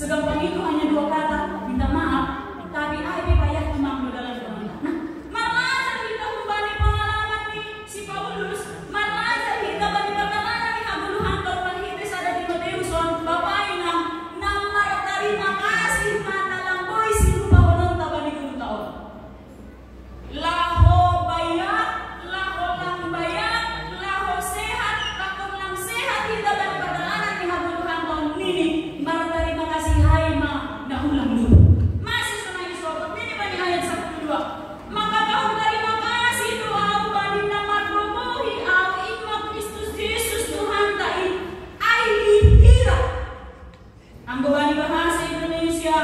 Segampang itu hanya 2 kata, minta maaf. Tapi ai payah memang dalam Tuhan. Nah, malah kita kembali pengalaman nih si Paulus, malah kita bagi pertemanan nih habuluhan korban hitis ada di Matius Bapak ina nama terima kasih mata lamboi si rupa honong tabani guru taon. Laho bayak, laho lang bayak, laho sehat, takong lang sehat kita bagi pertemanan nih habuluhan tahun ini. Mara terima kasih hai ma na ulang dulu. Masih sama Yesus ini bani ayat 1-2. Maka kau terima kasih doa bani nama robohi au ima Kristus Yesus Tuhan tai ai hira. Anggo bani bahasa Indonesia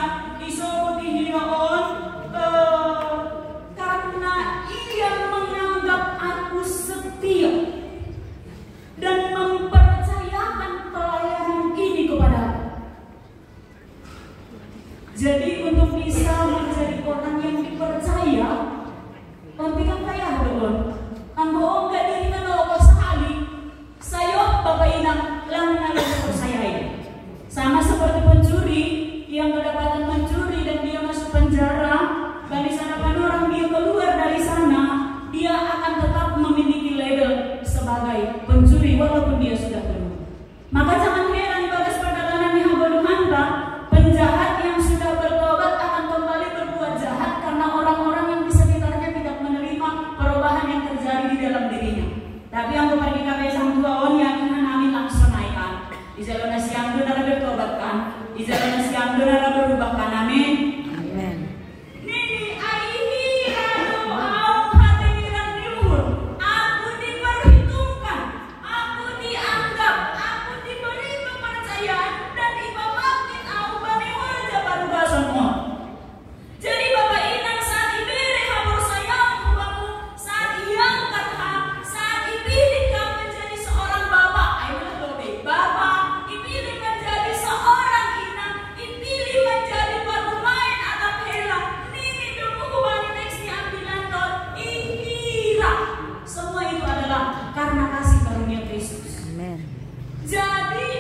disebut hiraon karena ia menganggap aku setia dan mempercayakan pelayanan ini kepadaku. Jadi untuk bisa menjadi orang yang dipercaya, pentingkan kaya betul. Anggo enggak diri lo sekali, saya bapak inang lang nalo percaya. Sama seperti pencuri yang kedapatan mencuri dan dia masuk penjara, bagi sana orang dia keluar dari sana, dia akan tetap memiliki label sebagai pencuri walaupun dia sudah keluar. Maka jangan heran bagas perdagangan yang berduhanta, penjahat yang sudah bertobat akan kembali berbuat jahat karena orang-orang yang di sekitarnya tidak menerima perubahan yang terjadi di dalam dirinya. Tapi yang pergi ke sang tuaon yakin amin langsung naikkan. Di jalan siang benar bertobatkan, di jalan siang benar berubahkan. Amin. Amin. Nini aihi rado au hadiran diuhur. Aku diperhitungkan, aku dianggap, aku diberi kepercayaan dan dibangkit au bani wajah baru semua. Jadi Bapak inang saat diberi habur sayang kamu, saat diangkat saat dipilih kamu menjadi seorang bapak, ayo dobe bapak, dipilih menjadi seorang inang, dipilih menjadi pemain atau hela. Nini dulu kubani teksnya ambilan ton ihira. Semua itu adalah karena kasih karunia Kristus. Amin. Jadi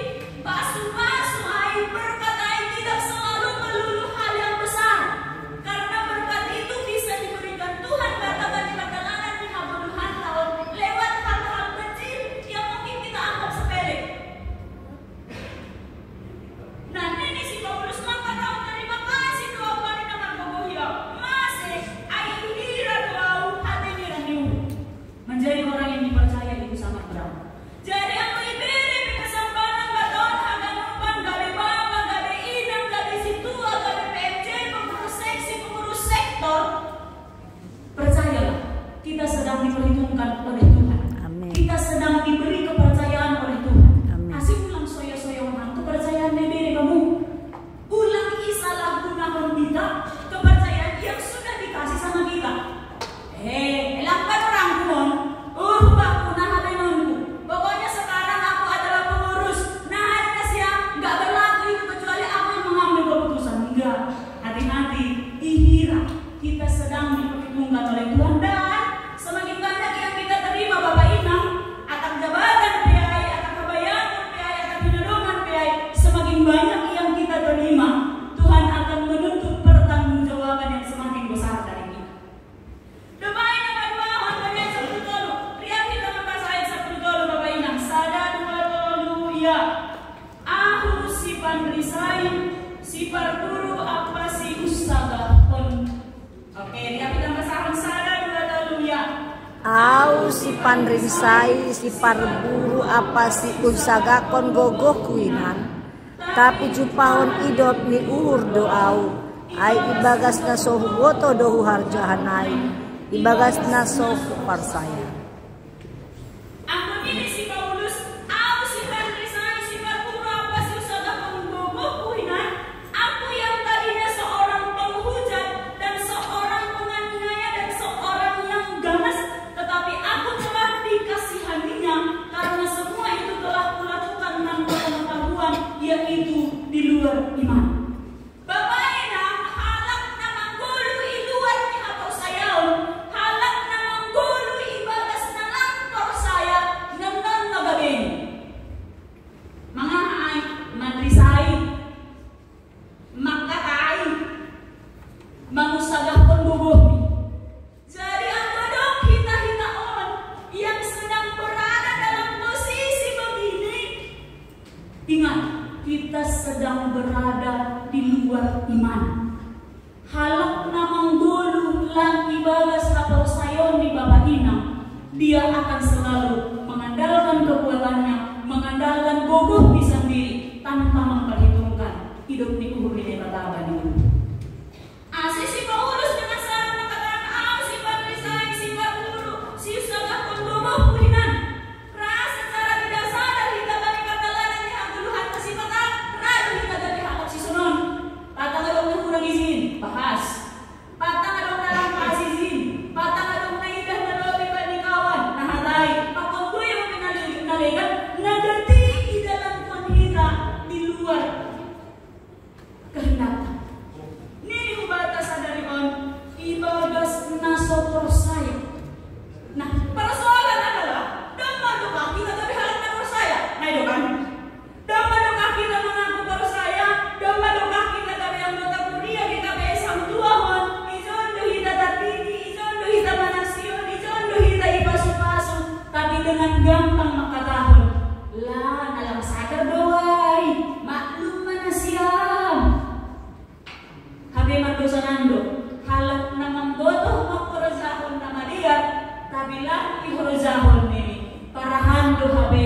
pasu-pasu air berkat air tidak selalu melulu hal yang besar, karena berkat itu bisa diberikan Tuhan kata bagi perjalanan di habuluhan tahun lewat hal-hal kecil yang mungkin kita anggap sepele. Nah ini si Paulus maka tahu terima kasih doa bani nama bobohia masih air hira doa hati niraniu. Menjadi orang yang dipercaya itu sangat berat. Jadi aku diberi kesempatan baton agar numpan gabe bapak, gabe inang, gabe situa, gabe PMJ, pengurus seksi, pengurus sektor. Percayalah, kita sedang diperhitungkan oleh Tuhan. Amin. Kita sedang diberi kepercayaan oleh Tuhan. Amin. Asik ulang soya-soya orang itu percayaan diri kamu. Ulang isalah gunakan kita kepercayaan yang sudah dikasih sama kita. Elakkan orang kumon. Baku nah habenonku. Pokoknya sekarang aku adalah pengurus. Nah ada siang nggak berlaku itu kecuali aku yang mengambil keputusan. Enggak. Hati-hati. Ihira. Kita sedang diperhitungkan oleh Tuhan dan semakin banyak yang kita terima Bapak Inang atas jabatan PAI, atas kebayangan PAI, atas pinodongan PAI, semakin banyak yang kita terima, Tuhan akan menuntut pertanggungjawaban yang semakin besar dari kita. Bapak Inang berdoa bagian 10 tolu. Lihat kita membahas ayat 10 tolu Bapak Inang. Sada 2 tolu ya. Aku si pandrisai, si parguru apa si usaga pun. Oke, lihat kita membahas sada 2 tolu ya. Au si pandrinsai si parburu apa si unsaga kon gogoh kuinan. Tapi jupahon idop ni uhur doau. Ai ibagas na sohu goto dohu harjahanai. Ibagas na sohu parsaya. Aku ini si Paulus, aku si Pandrisai, si parguru apa si usaga penggogoh kuinan. Aku yang tadinya seorang penghujat dan seorang penganiaya dan seorang yang ganas, tetapi aku telah dikasihaninya karena semua itu telah kulakukan tanpa pengetahuan, yaitu di luar iman. Bapak inang halak nama gulu iluar ni atau sayaon, halak nama gulu ibadah luar iman. Halak namang dulu lang ibagas atau sayon di Bapak Inang, dia akan selalu mengandalkan kekuatannya, mengandalkan gogoh di sendiri tanpa memperhitungkan hidup di uhur ini bataban itu. Si Paulus dengan sana mengatakan, si Parisai, si Paulus, si Usagakon gogoh kulinan. Rasa secara tidak sadar kita balik katalanan ni aguluhan kasi mata, rado kita dari hakap si Sunon. Patang adong kurang izin, bahas. Patang adong dalam izin, patang adong naidah na lobi panikawan, nahatay. Pagkukuy yung pinaligan, nagati idalang konhita di luar kehendak. Nini ubata sadari on, ibagas nasoprosaya. Nah, persoalan adalah damaduka kita dari hal na persaya. Nah, itu kan? Damaduka kita mengaku persaya, damaduka kita dari anggota kuliah kita besang tuahon, izondo hita tatini, izondo hita manasyon, izondo hita ipasu-pasu, tapi dengan gampang makatahon. Lah, alam sadar doay, maklum manasiyam. Habi magdosa nando, halak namang botoh magkorozahon na maligat, tapi lang ihorozahon nini, parahan do habe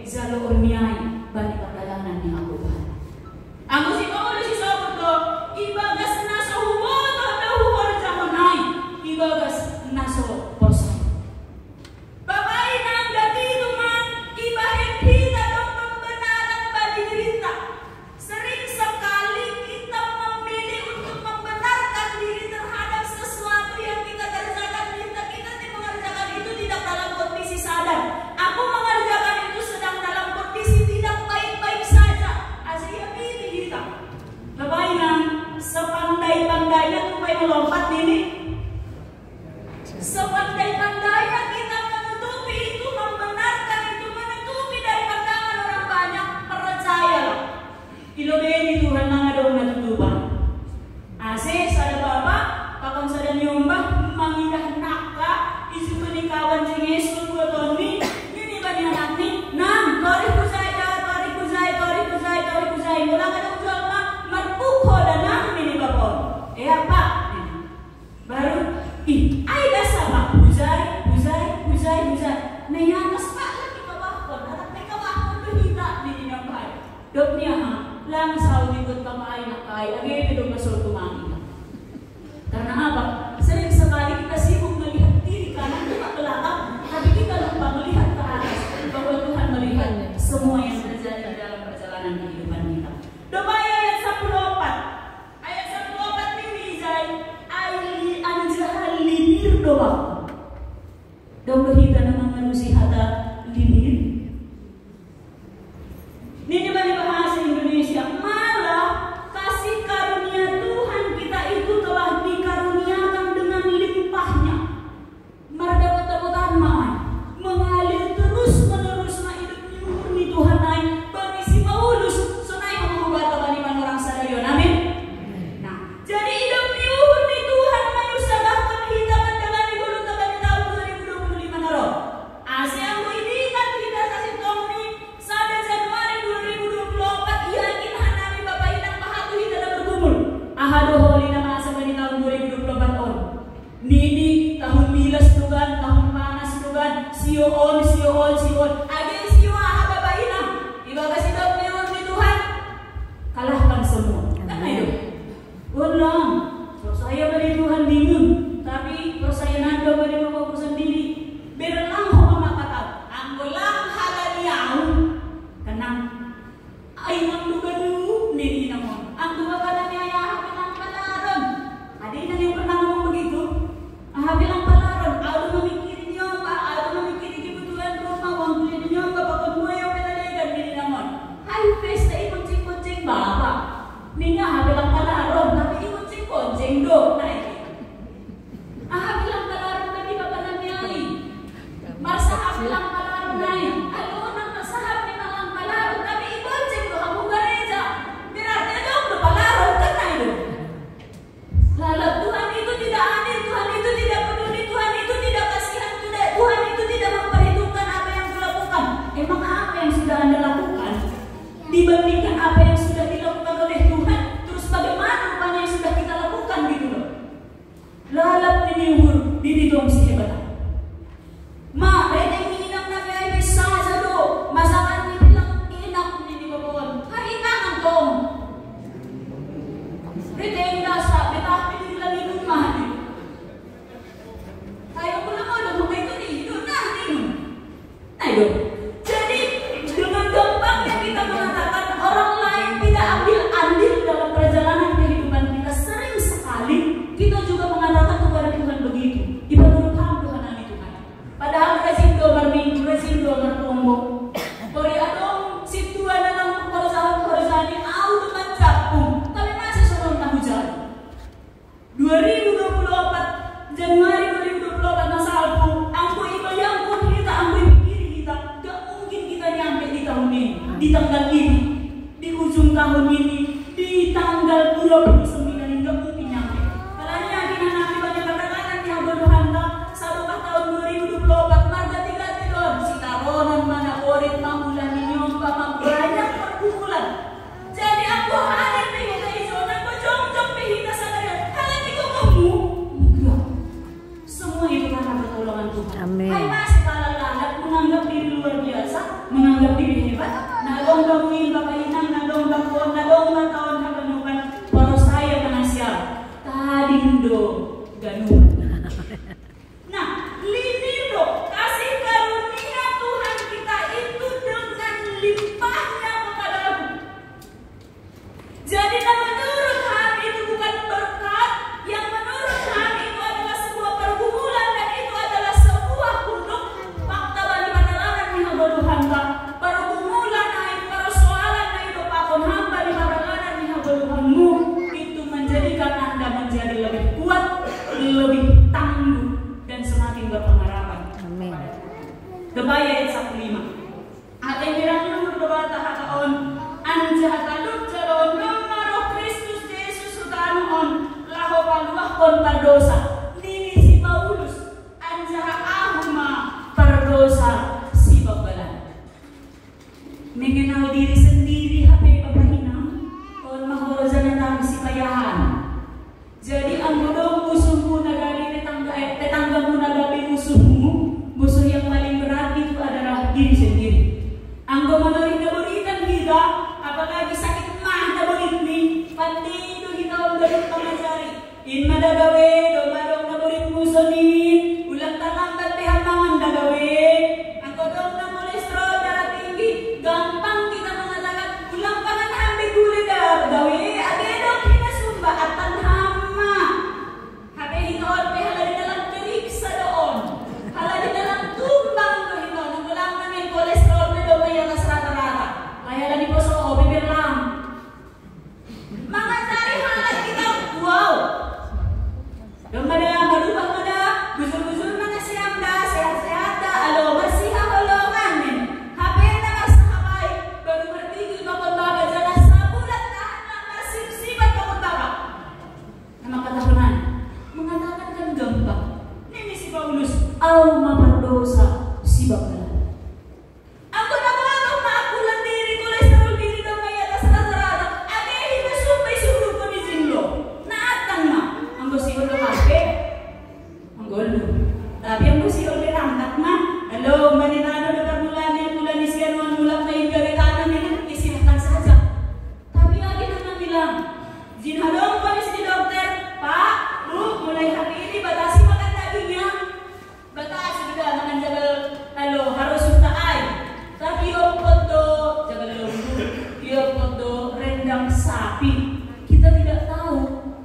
zaloon niyay, balik katalanan ni Abuhan. Ang si Paulo si Soporto, ibagas na sa humoto na humorozahon ay, ibagas na sa porsa. Babae na ang gatito man, ibahin hita ng pambanarang baligrita. Sering sekali kita memilih untuk membenarkan diri terhadap sesuatu yang kita kerjakan. Kita mengerjakan itu tidak dalam kondisi sadar. Aku mengerjakan itu sedang dalam kondisi tidak baik-baik saja. Asyik pilih kita. Babae na, sepandai-pandainya supaya melompat ini. Sepandai-pandainya kita menutupi itu, membenarkan itu, menutupi dari pandangan orang banyak. Percayalah, ilobeni Tuhan na nga daw natutupan. Ase, sada baba, pakang sada niyumbah, mangidah nakka, isu penikawan si Yesus buat Tony, yun iba niya natin, nang, tori kusay, mula ka daw jual ma, marpukho na na, miniba po. Apa? Baru, ay dasa ba? Huzay. Nayanas pa, lagi kabakon, at may kabakon dohita, nininabahay. Dok niya ha, lang sa ulikot kamay na kaya, lagi ito masol tumangin. Karena apa? Sering sekali kita sibuk melihat diri kanan kita ke belakang, tapi kita lupa melihat ke atas bahwa Tuhan melihat semua yang terjadi di dalam perjalanan kehidupan kita. Doa ayat 14. Ayat 14 ini Izai ali anjahal limir doa. Doa kita na mengarusi hata limir. Ini bagi bahasa Indonesia, malah kasih karunia Tuhan kita itu telah dikaruniakan dengan limpahnya. Mardapat-dapatan maay, mengalir terus-menerus na hidup ni Tuhan ay bagi si Paulus, sunay mamahubata ba ni orang sadayon. Amin? Nah, jadi hidup ni Tuhan mayusagahkan hitaman dengan igulong taban ni tahun 2025 na ro. Asi ang muidikan kita sa sitong ni sada Januari 2024, yakin hanami Bapak Inang mahatu hita na bergumul. Ahado holi na masa ba ni tahun 2024 on. Nini tahun milas lugan, tahun panas lugan, siyoon. Agin siyo Bapak Inang. Iba kasi daw ni Tuhan. Kalahkan semua. Kan ayo. Ulang. Saya beri Tuhan bingung, tapi saya nando beri Bapak sendiri. Berlang ho makatap. Ang ulang halaliyaw. Kanang ay nang luganu nini namon. Ang dua kala niya habilang palaron. Adi na yung pernah ngomong begitu. Habilang palaron. Ado mamikirin niyo ba? Ado mamikirin kebutuhan rumah. Wang tuloy niyo ba? Bakit mo yung pinaligan nini namon. Ay, pesta ikuncing-kuncing baba. Ninya habilang palaron. Tapi ikuncing-kuncing do. Habilang palaron tadi Bapak 2029 hingga mungkin nyampe. Kalanya ginanami bagi perdagangan di Hagodohanta sabukah tahun 2024 marga 3 tidon si taronan mana borit mamulan ninyong banyak perkumpulan. Jadi aku hadir pehita ijon, aku jong-jong pehita sadarian. Halati ko kamu, enggak. Semua itu karena pertolongan Tuhan. Amin. Hai masih kalah menganggap diri luar biasa, menganggap diri hebat. Nadong banguin bapak inang, nadong bakon, nadong bakaon haganukan. Para saya penasiap. Tadindo ganuan. Nah, linindo kasih karunia Tuhan kita itu dengan limpahnya kepada aku. Jadi menurut hati itu bukan berkat, yang menurut hati itu adalah sebuah pergumulan dan itu adalah sebuah kuduk. Fakta bagi padalangan ni Hagodohanta. Pergumulan ay persoalan na hidup akon hamba di padalangan ni Hagodohanmu itu menjadikan Anda menjadi lebih kuat, lebih tangguh dan semakin berpengharapan. Amin. Gabaya ayat 1:5. Ate hirang luhur dobata hakaon anja taluk jalon nomaro Kristus Yesus utanoon laho paluahkon pardosa. Nini si Paulus anja ahuma pardosa si babalan. Mengenal diri sendiri hape papahinang kon mahoroza na tang si payahan. Jadi ang bodong musuhmu nagari tetanggamu nagabi musuhmu, musuh yang paling berat itu adalah diri sendiri. Ang gumanorin na buritan kita, apalagi sakit mah na burit ni, pati itu kita ang dapat pangajari. In madagawe, domarong na burit musuh ni, ulang tatang tatehang mangan dagawe. Ang kodong na kolesterol darah tinggi, gampang kita mengatakan ulang pangan biguli dagawe. Adedok hinasumba at tanhama. Hape hinoon pe hala di dalam periksa doon. Hala di dalam tumbang do hinoon. Ang ulang namin kolesterol na do may atas rata-rata. Kaya lang di po so bibir lang. Mga cari halat kita, wow. Dong mada marubah mada, gusur-gusur mana siam da, sehat-sehat da, alo bersih hakolongan nin. Hape na kasahabay, baru bertigil bakon baba jalan sabulat tahan lang marsip-sipat bakon baba. Nama katahunan, mengatakan kan gampang. Ini si Paulus, au mapardosa si babalan. Ako na mga maakulan diri, kolesterol diri daw may atas rata-rata. Ate, hinasumpay surug ko ni Zinlo. Naatan na. Ang gusiyon ng kape. Ang golo. Tapi ang gusiyon ni Ramdak na. Hello, maninano na pagmulan ni siya noon mulang may garitanan nila. Isinatan saja. Tapi lagi naman nila. Zinhalong ko ni si dokter. Pak, Bu, mulai hari ini batasi makan dagingnya. Batasi sudah makan jagal. Halo, harus suka ay. Tapi jagal lombu, rendang sapi. Kita tidak tahu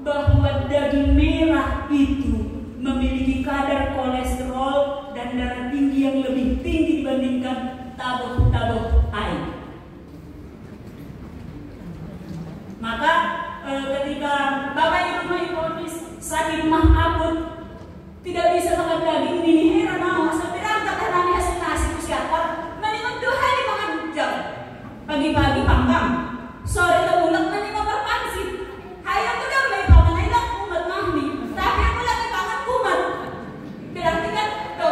bahwa daging merah itu memiliki kadar kolesterol dan darah tinggi yang lebih tinggi dibandingkan tabuk-tabuk air. Maka ketika Bapak Ibu menghipnotis sakit mah akut tidak bisa makan daging ini heran mau sampai rangka karena hasil nasi siapa menikah 2 hari makan jam pagi-pagi panggang sore terbulak menikah berpansit hayang udah may pangan hayang kumat mahmi tapi aku lagi pangan kumat berarti kan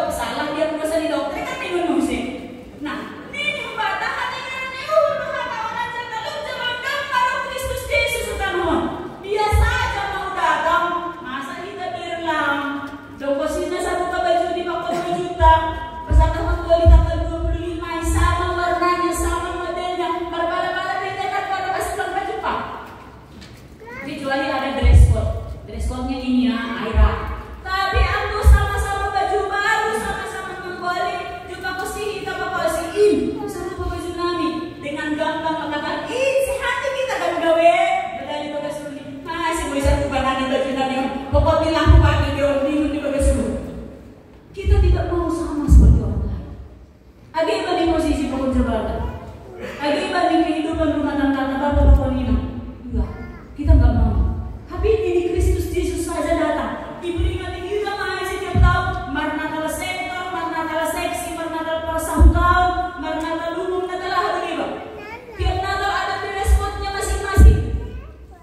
salah dia merasa di dokter kan minum musik. Nah ini membata hatinya ni hatawanan sa talong jaman para Kristus Yesus utanoon biasa aja mau datang masa kita birlang dongkosin na sa buka baju di 40 juta pasaka magwali tanggal 25 sama warnanya sama modelnya berbala-bala dengan pada kasih baju pak kecuali ada dress code-nya ini ya Aira tapi aku sama-sama baju baru sama-sama menggoli juga kosi kita pakosiin sama baju nami dengan gampang mengatakan si hati kita kan gawe badali bagas suli masih mau isa kubangan baju nami pokok bilang aku pagi di bagas suli kita tidak mau sama seperti orang lain. Agi banding posisi pekerjaan, agi banding kehidupan rumah tangga bapak-bapak ini, enggak, kita enggak mau. Tapi ini Kristus Yesus saja datang, diberikan kita mahal setiap tahun, marna kala sektor, marna kala seksi, marna kala persangkal, marna kala lumum na telah beriba. Tiap Natal ada dress code-nya masing-masing.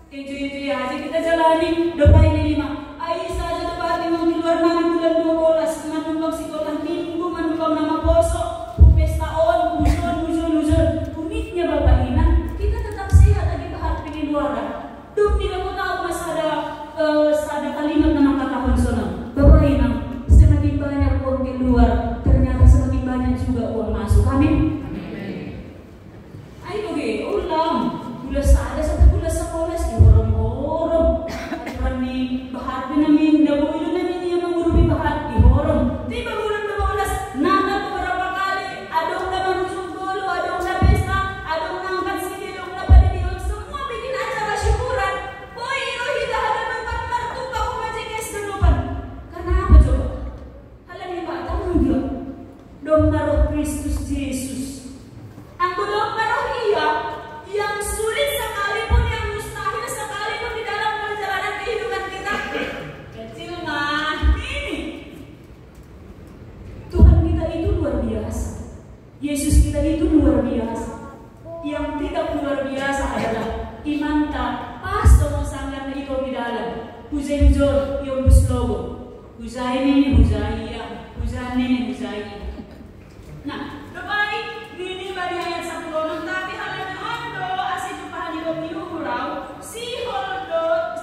Keju itu ya kita jalani doa ini 5. Ai saja doa di luar namin bulan 12 manumpang sikotan minggu manumpang nama poso pesta on usun uniknya Bapak Ina kita tetap sehat lagi bahas di luar. Dok tidak mau tahu mas ada kalimat nama kata konsonant. Bapak Ina semakin banyak uang di luar ternyata semakin banyak juga uang masuk. Amin. Ayo ulang gula sada satu gula sekolah di horong aturan di bahar namin dabo itu namin yang mengurupi bahar di horong tiba bulan 12 nangkat beberapa kali adong na manusong golo adong na pesta adong na angkat sini adong na padidion semua bikin acara syukuran boy iro hita halaman martupa kumajengis dulupan karena apa coba halang yang pak tahu juga dong naruh Kristus Yesus ang dong naruh iya yang sulit sekalipun, yang mustahil sekalipun di dalam perjalanan kehidupan kita kecil mah ini Tuhan kita itu luar biasa, Yesus kita itu luar biasa. Yang tidak luar biasa adalah iman ta pas dengan sanggar na ikaw di dalam hujay-hujay yung buslogo hujay nini hujaya hujay nini hujaya. Nah baik ini bagi ayat 1 tapi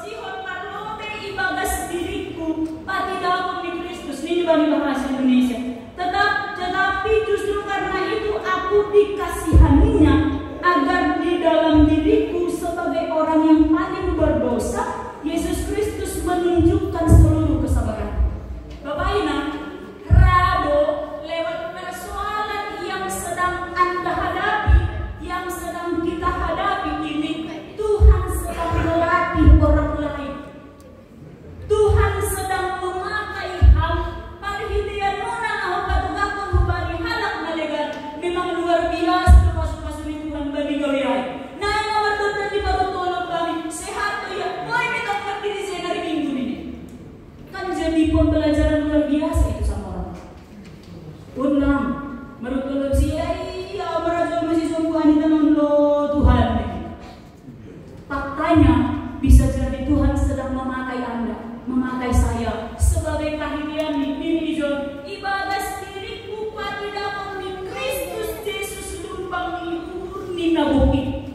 sihon parlote ibagas diriku pati dalam di Kristus ini bagi bahasa Indonesia tetapi justru karena itu aku dikasihaninya agar di dalam diriku sebagai orang yang paling berdosa Yesus Kristus menunjukkan seluruh kesabaran. Bapak Ina rado lewat persoalan yang sedang Anda hadapi yang sedang kita hadapi ini Tuhan sedang melatih orang lain. Tuhan sedang memakai hal parhitian nona au katugakon hubari halak nalegan memang luar biasa masuk-masuk di Tuhan bani gawiai. Nah nomor dosa di baru tolong kami sehat ya. Boy kita berdiri saya hari Minggu ini. Kan jadi pembelajaran luar biasa itu sama orang. Ulang menurut tolong siya iya merajo masih sungguhan di tangan lo Tuhan. Faktanya bisa jadi Tuhan sedang memakai Anda, memakai saya sebagai kahilian di diri ibadah diriku pati dalam di Kristus Yesus lumbang ni nabuki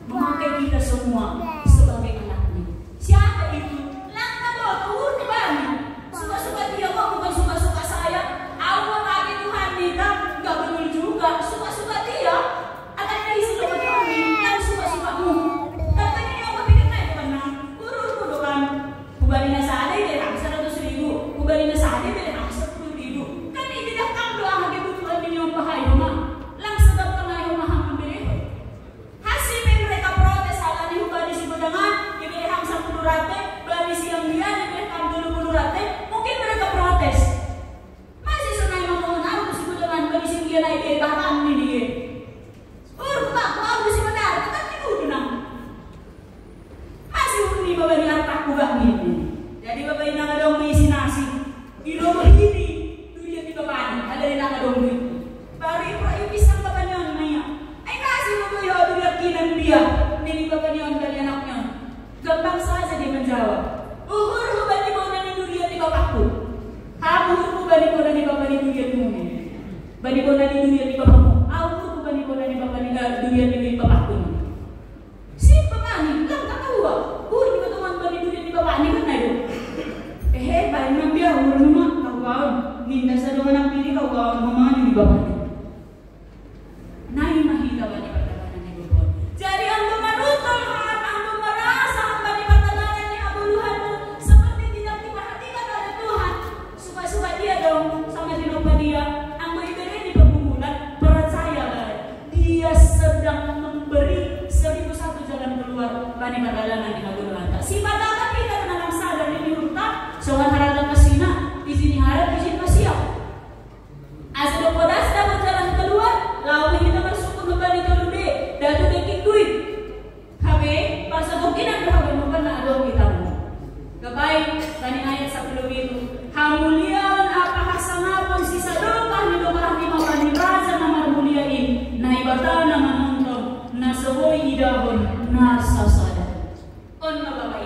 memakai kita semua sebagai anaknya. Siapa itu? Langkah bawa tuhur ke bani suka-suka dia kok bukan suka-suka saya. Allah kaki Tuhan kita gak betul juga suka-suka dia akan dari seluruh kami yang suka-sukamu. Katanya yang berpikir naik penang urut kan kubali na sa aday dari 100,000 kubali na sa aday dari 10,000 kan ini dah kang doa hagi butuhan ninyo ang bahayo ma lang sebab pengayo mahang pemberiho hasil mereka protes ala ni hubali si budangan ibirihang 10 rate bali siyang dia ibirihang 20 rate mungkin mereka protes masih sunay mamungan si budangan bali siyang dia na ibirihang nini urut ako si benar tetap dikudu nang masih huni bawa ni harta kubah ini. Jadi bapak ini nggak dong mengisi nasi. Di rumah ini duit di bapak ini ada yang nggak dong duit. Baru ibu pisang bapak nyon nanya. Kasih bapak ya duit kinan dia. Nini bapak nyon dari anaknya. Gampang saja dia menjawab. Uhur bani bona ni duit di bapakku. Kamu bani bona di bapak ni duitmu. Bani bona ni duit di bapakmu. Aku bani bona di bapak ni duit di bapakku. Si bapak ni lang katawa. Di ketemuan bani duit di bapak ni kan ayo. Baik nabi ya rumah kau kawan. Minda sa doang ang pili kau kawan mamanya di bapak ni. Nai mahita bani patalanan ni Tuhan. Jadi ando marutol hat ando merasa bani patalanan ni abuluhanmu seperti tidak diperhatikan oleh Tuhan. Suka-suka dia dong sama dinopa dia. Ang maibigay di pagmumulan percaya dia sedang memberi 1001 jalan keluar bani patalanan ni abuluhan. Si patalanan kita menanam sadar di hurta soal harap kasina di sini harap di sini masih asal podas dapat jalan keluar lalu kita masuk ke bani tolube datu deking duit habe pas mungkin ada bukan ada kita gabay bani ayat 10 itu hamulian apa hasanapon si sadokah ni domarah ni mawani raja na marmuliain na ibata na manonton na sawoy idahon na sasada on mababa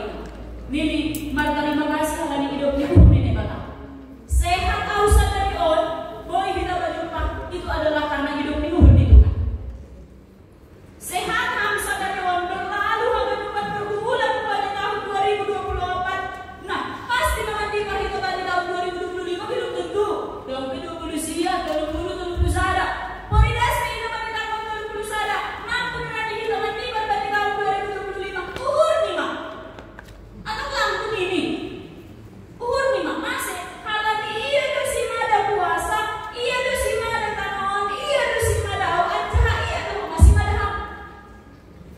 Nini, terima kasih karena hidup ni uhur nini bata. Sehat kau sadari on, boy kita berjumpa itu adalah karena hidup ni uhur ni Tuhan. Sehat kami sadari on berlalu hingga Tuhan bergumulan pada tahun 2024. Nah, pasti nanti kalau kita pada tahun 2025 belum tentu. Tahun 20 sia, tahun 20 sada. Poridas ni kita pada tahun 20 sada. Mampu nanti kita nanti pada tahun 2025 uhur ni mah. Atau lampu ini uhur ni mah masih kalau iya tu si mada puasa, iya tu si mada tanon, iya tu si mada awat jahat, iya tu masih mada ham.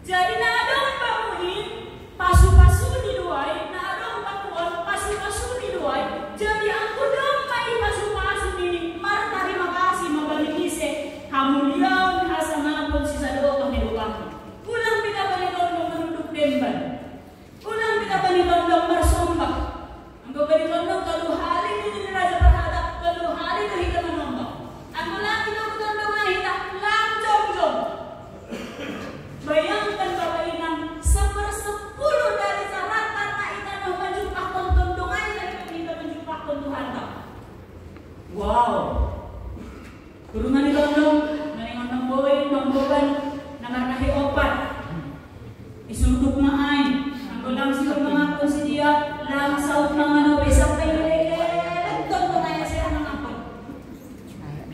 Jadi nak ada bangunin pasu-pasu di luar, nak ada bangun pasu-pasu di luar. Jadi aku domai pasu-pasu ini. Mar terima kasih mabalik ise. Kamu liang hasana pun sisa doa kami doa. Pulang kita balik tolong menunduk demban. Pulang kita balik tolong bersombak. Anggo balik tolong kalau hari ini raja berhadap, kalau hari itu kita menombak. Anggo lagi itu tolong kita langsung. Bayangkan Bapak Inang, 1/10 dari syarat karena kita mau menjumpahkan tondongan dari kita menjumpahkan Tuhan. Wow. Kurungan ditondong, nanengon mamboban, nangarnahi opat. Isuduk maay, anggo lang siya mga konsidiya, lang saut mga nawe, sampai lele, tondongan siya ng apot.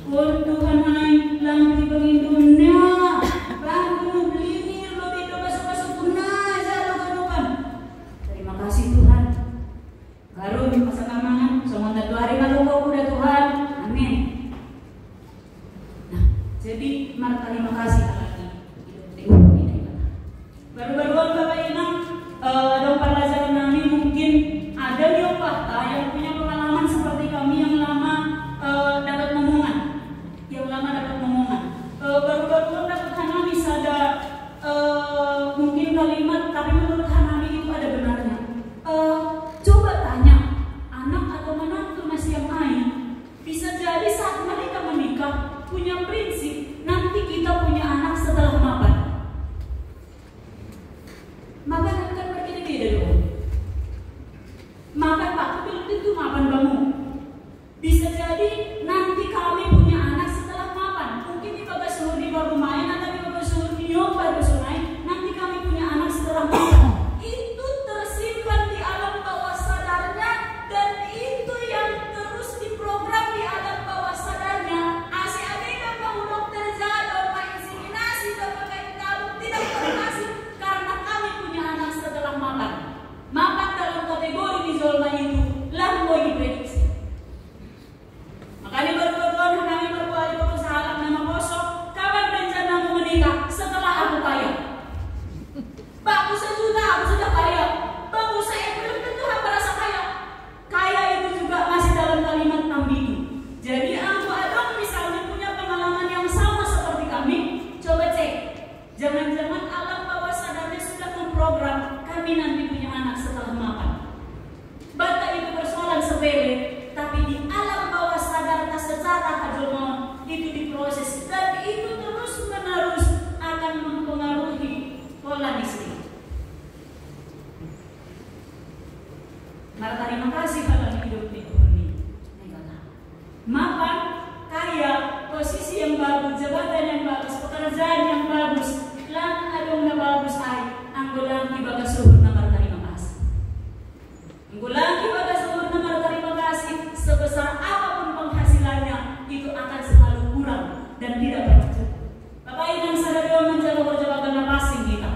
Kung Tuhan ay lang ibangin dunia, bangun beliin lo itu masuk-masuk tunai saya lakukan. Terima kasih Tuhan. Karun pasakamangan, semoga 2 hari malungkok udah Tuhan. Amin. Nah, jadi terima kasih lagi. Baru-baruan Bapak Inang, dong pelajaran kami mungkin ada yang fakta yang punya pengalaman seperti kami yang lama dapat ngomongan, baru-baruan dapat kami ada mungkin kalimat, tapi menurut Hanami itu ada benarnya. Coba tanya anak atau menantu masih yang lain, bisa jadi saat mereka menikah punya prinsip nanti kita punya anak setelah mapan. Makan akan berbeda-beda dong. Makan Pak, belum tentu makan bangun. Bisa jadi nanti kami punya anak setelah mapan. Mungkin di bapak suruh di baru main atau di bapak suruh di nyok baru sungai. Nanti kami punya anak setelah mapan. Itu tersimpan di alam bawah sadarnya dan itu yang terus diprogram di alam bawah sadarnya. Asyik dan mau dokter jadon, mau inseminasi dan pakai tabung tidak berhasil karena kami punya anak setelah mapan. Mapan dalam kategori di zona itu lampau diprediksi. Makanya baru-baruan kami berbuat itu salam nama kosong. Kapan rencana mau menikah setelah aku kaya? Bagus sejuta, aku sudah kaya. Bagus saya belum tentu aku rasa kaya. Kaya itu juga masih dalam kalimat ambigu. Jadi aku ada misalnya punya pengalaman yang sama seperti kami. Coba cek. Jangan-jangan alam bawah sadarnya sudah memprogram kami nanti punya anak setelah mapan. Bata itu persoalan sepele, tapi di alam bawah sadar secara kajolmon itu diproses dan itu terus menerus akan mempengaruhi pola istri. Maka terima kasih kalau hidup di ini. Mapan, kaya, posisi yang bagus, jabatan yang bagus, pekerjaan yang bagus, lang adong na bagus ay anggulang ibaga suhur na terima kasih. Anggulang ibaga suhur na terima kasih sebesar apapun penghasilannya itu akan selalu kurang dan tidak berlanjut. Bapak Inang sadari menjaga perjalanan napasing kita.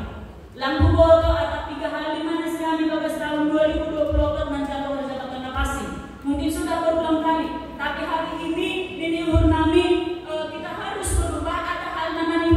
Lampu boto atap 3 hal 5 nasi kami bagas tahun 2024 menjaga perjalanan napasing. Mungkin sudah berulang kali, tapi hari ini di Uhur Nami kita harus berubah. Ada hal namanya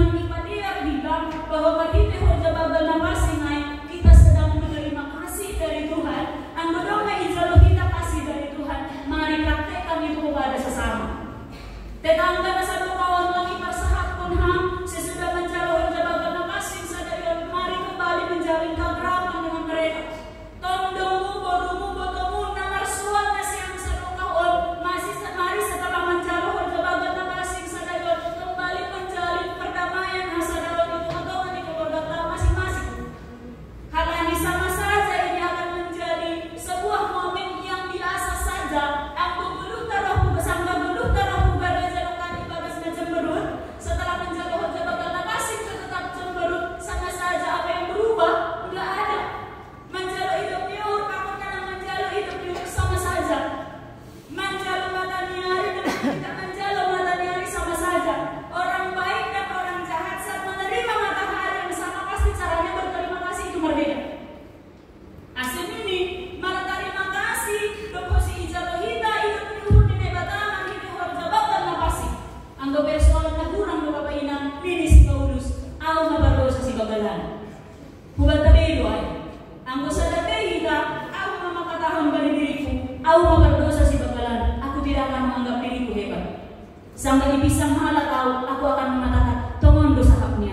Aku berdosa si bakalan, aku tidak akan menganggap diriku hebat. Sampai dipisah malah tahu, aku akan mengatakan, tongon dosa haknya.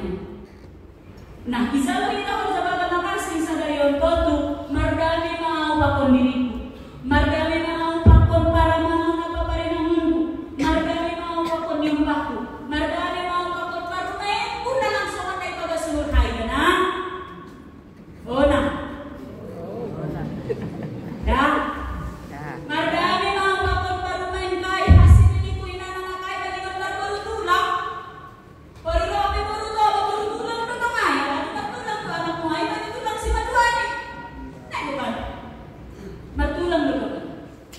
Nah, kisah kita harus dapat makasih sadari ontotu, mardami mau pakon diriku, mardami mau pakon para mana apa parinanganku, mardami mau pakon nyumpahku, mardami mau pakon parunay, una langsung ang ipagasulur hay na. O na. Ya. Mardami mau pakon parunay kay hasil ini ko inana kay balikan baru tulak. Parirobi baru tulak na tangay. Martulang ko anak mo ay martulang si Maduani. Nay bukan. Martulang lo.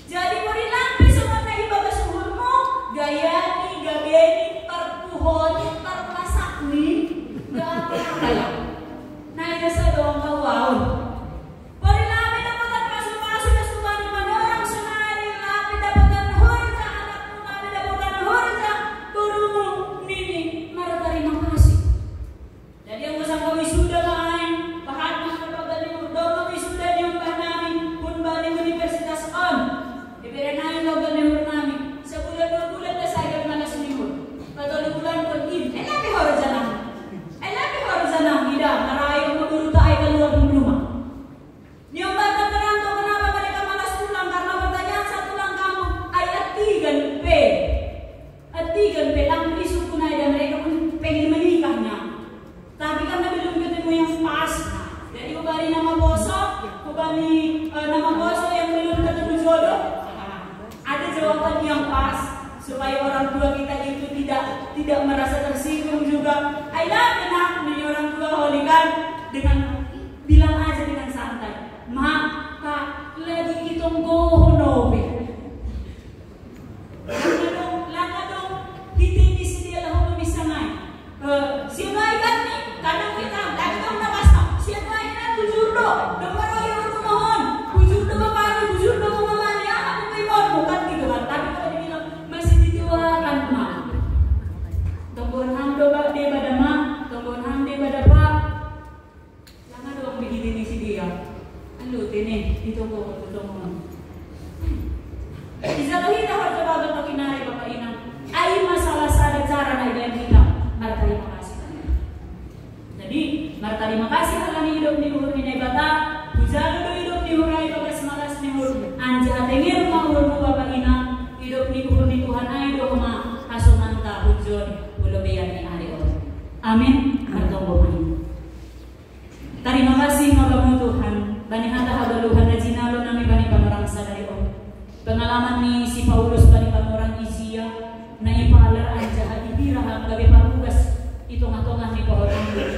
Jadi mo rin lang piso mo na ibagasuhon mo. Gayani, gabeni, parpuhoni, parmasakni. Gakakala. Nay nasa doong kawaon. Supaya orang tua kita itu tidak merasa tersinggung juga. Ayolah enak nih orang tua holikan dengan bilang aja dengan santai. Ma, kak, lagi kitong gohonobe. Laka dong, hindi sila lang bisa ngay. Siya kan nih, kadang kita lagi kang nabasa. Siya na bujur do, dumaro yung rumahon. Bujur do ba paano, bujur do ba mamani? Ako kayo bukan gitu kan. Tapi kalau dibilang kan ma, tombol hamdo ba de pada ma, tombol hamde pada pa. Lama doang begitu ni si dia. Alu tene ditunggu tutunggu. Isa kita harus baga pakinari bapak inang. Ay masalah sada cara na ilan kita. Terima kasih. Jadi, terima kasih Allah ni hidup ni uhur ni bata. Bujalo do hidup ni hurai bagas malas ni uhur. Anja tengir ma uhur mo bapak inang. Hidup ni uhur ni Tuhan ay do ma hasumanta hujon ulubiyan ni ari o. Amin. Bertunggu main. Terima kasih magamu Tuhan. Bani hata hagaluhan na jinalo nami bani panorang sadari o. Pengalaman ni si Paulus bani panorang Isia na ipahalar anja hadibirahan gabi parugas itong atongah ni pohon anggur.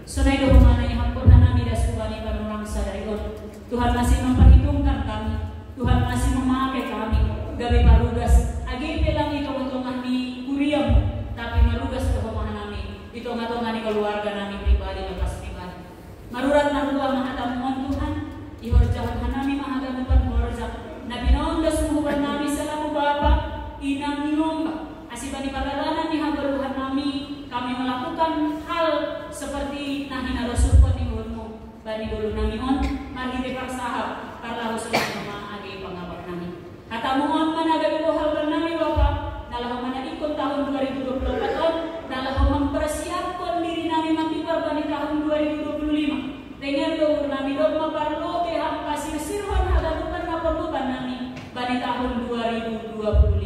Sunay do humana ni hapon hanami dasuba ni panorang sadari o. Tuhan masih memperhitungkan kami. Tuhan masih memakai kami. Gabi parugas agi pelang itong atongah ni kuriam tapi marugas do humana nami itong atongah ni keluarga nami pribadi lepas pribadi. Marurat narua mahatamuan Tuhan ihorjahon hanami mahaganupan horja na binondas muhuban nami salamu Bapa inang niyomba asibani pagalanan ni hagaluhan nami kami melakukan hal seperti nahina rasulkan ni hurmu bani dulu nami on mari diparsahap karena rasulkan nama agi pangabak nami hatamuan managabi hal nami Bapa dalam manadikon tahun 2024 on dalam mempersiapkan diri nami mantipar bani tahun 2025 dengan doa nami doa parlobe ham kasih sirwan hagalupan naperlukan nami bani tahun 2025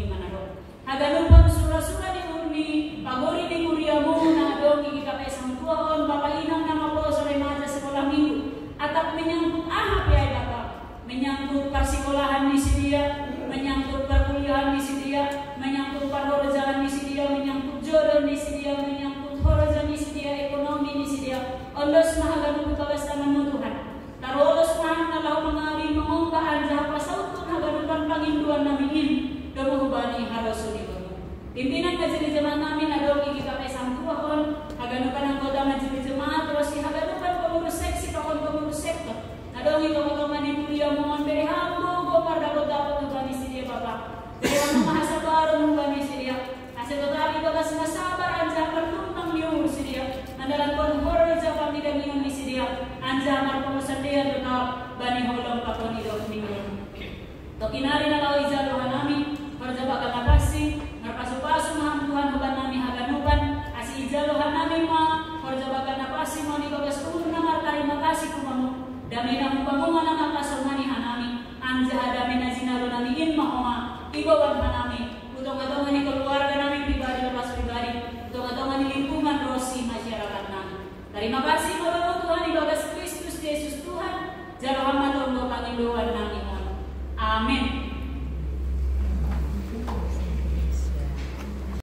naro hagalupan surah-surah di urni pagori di kuriamu na dongi kita pesang tuahon bapak inang nama po sore maja sekolah minggu atap menyangkut ahap ya Bapak menyangkut persekolahan di dia menyangkut perkuliahan di dia menyangkut perhorjaan di dia menyangkut jodoh di dia menyangkut horjaan di dia ekonomi di dia ondos mahagalupan kawasan Tuhan tarolos mahang nalau mengali mengombaan jahat pasautun hagalupan panginduan namiin kemuhubani harusuli pimpinan majelis jemaat namin adong kita pesang tuahon haganupan anggota majelis jemaat terus si haganupan pengurus seksi pakon pengurus sektor adong ikaw di kuliah mohon beri hambu gopar dapat nubani si dia Bapak beri hambu mahasabar nubani si dia hasil tetapi bagas masabar anja pertumpang diumur si dia andalan pon horja kami dan iun si dia anja mar pengusan dia tetap bani holong pakon idok minggu Tokinari na kau ijalo hanami, perjabakan nakasi, ngarpasu-pasu maham Tuhan huban nami haganuban, asi ijalo hanami ma, perjabakan nakasi mau dibabas ulun na terima kasih kumamu, damina hubamu mana makasomani hanami, anja damina zinalo nami in mahoma, ibawan hanami, utong-utong ni keluarga nami pribadi lepas pribadi, utong-utong ni lingkungan rosi masyarakat nami. Terima kasih.